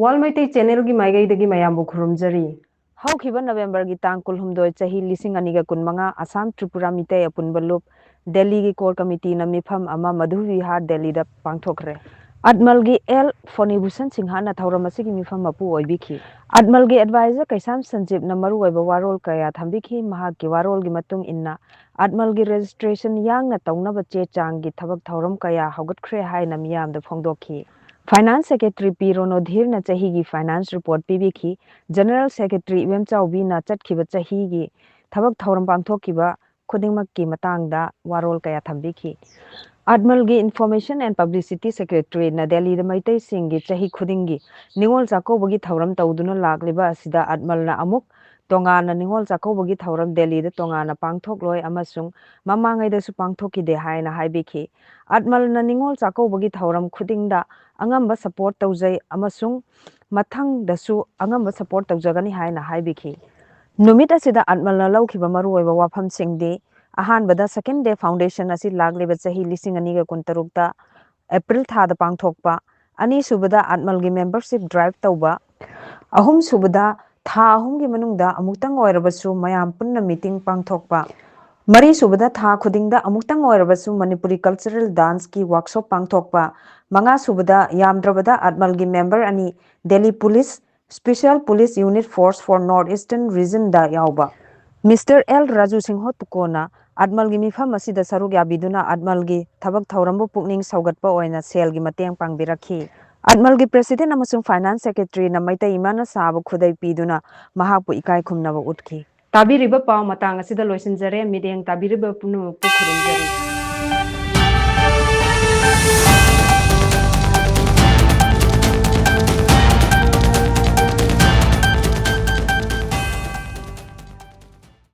ꯋꯥꯜ ꯃꯩꯇꯩ ꯆꯦꯅꯦꯜꯒꯤ ꯃꯥꯏꯀꯩꯗꯒꯤ ꯃꯌꯥꯝꯕꯨ ꯈꯨꯔꯨꯝꯖꯔꯤ ꯍꯧꯈꯤꯕ ꯅꯕꯦꯝꯕꯔꯒꯤ ꯇꯥꯡ 12 ꯆꯍꯤ 2025 ꯑꯁꯥꯝ ꯇ꯭ꯔꯤꯄꯨꯔꯥ ꯃꯤꯇꯩ ꯑꯄꯨꯟꯕ ꯂꯨꯞ ꯗꯦꯜꯂꯤꯒꯤ ꯀꯣꯔ ꯀꯃꯤꯇꯤꯅ ꯃꯤꯐꯝ ꯑꯃ ꯃꯙꯨ ꯕꯤꯍꯥꯔ ꯗꯦꯜꯂꯤꯗ ꯄꯥꯡꯊꯣꯛꯈ꯭ꯔꯦ ꯑꯠꯃꯜꯒꯤ ꯑꯦꯜ ꯐꯣꯅꯤꯚꯨꯁꯟ ꯁꯤꯡꯍꯥꯅ ꯊꯧꯔꯝ ꯑꯁꯤꯒꯤ ꯃꯤꯐꯝ ꯃꯄꯨ ꯑꯣꯏꯕꯤꯈꯤ ꯑꯠꯃꯜꯒꯤ ꯑꯦꯗꯚꯥꯏꯖꯔ ꯀꯩꯁꯥꯝ ꯁꯟꯖꯤꯞꯅ ꯃꯔꯨꯑꯣꯏꯕ ꯋꯥꯔꯣꯜ ꯀꯌꯥ ꯊꯝꯕꯤꯈꯤ ꯃꯍꯥꯛꯀꯤ ꯋꯥꯔꯣꯜꯒꯤ ꯃꯇꯨꯡ ꯏꯟꯅ ꯑꯠꯃꯜꯒꯤ ꯔꯦꯖꯤꯁꯇ꯭ꯔꯦꯁꯟ ꯌꯥꯡꯅ ꯇꯧꯅꯕ ꯆꯦ ꯆꯥꯡꯒꯤ ꯊꯕꯛ ꯊꯧꯔꯝ ꯀꯌꯥ ꯍꯧꯒꯠꯈ꯭ꯔꯦ ꯍꯥꯏꯅ ꯃꯤꯌꯥꯝꯗ ꯐꯣꯡꯗꯣꯛꯈꯤ फाइनेंस सेक्रेटरी पी रोनोधीर न चही फाइनेंस रिपोर्ट पीबीखी जनरल सेक्रेटरी इवेमचाउबी न चटखिबा चही की थबक थौरम पांगथोखिबा खुदिंगमक की मतांगदा वारोल कया थंबीखी अदमल की इन्फॉर्मेशन एंड पब्लिसिटी सेक्रेटरी न दिल्ली द मैतै सिंह की चही खुदिंगी निगोल चाकोबगी थौरम तौदुना लागलिबा असिदा अदमल न अमुक तोंगाना निगोल चाकोबगी थौरम दिल्ली द तोंगाना पांगथोकलोय अमसुंग ममांगैदसु पांगथोकिदे हायना हाइबिखी अदमल न निगोल चाकोबगी थौरम खुदिंगदा अंगंबा सपोर्ट तौजै अमसुंग मथंगदसु अंगंबा सपोर्ट तौजगनी हायना हाइबिखी नुमित असिदा अदमल न लौखिबा मरुओइबा वाफमसिंगदि अहानबदा सेकेंड डे फाउंडेशन असि लागलिबा चही 2023 दा एप्रिल थादा पांगथोकपा अनि सुबदा अदमल की मेंबरशिप ड्राइव तौबा अहुम सुबदा था अहुम की मनुंगदा अमुक्तंग ओइरबसु मयाम पुन्ना मीटिंग पांगथोकपा मरी सुबदा था खुदिंगदा अमुक्तंग ओइरबसु मणिपुरी कल्चरल डांस की वर्कशॉप पांगथोकपा मंगा सुबदा यामद्रबदा अदमल की मेंबर अनि Delhi police special police unit force for north eastern region दा यावबा मिस्टर एल राजू सिंह तुकोना अदमल की मिफम असिदा सरुक याबिदुना अदमल की थबक थौरमबु पुकनिंग सौगतपा ओइना सेल की मतेंग पांगबिरखी अदमल की प्रेसिडेंट अमसुंग फाइनेंस सेक्रेटरी न मैतै इमाना साब खुदै पीदुना महाकपु इकाय खुमनबा उठकी ताबिरिबा पाव मतांग असिदा लोइसिनजरे मिदेंग ताबिरिबा पुनु खुरुमजरी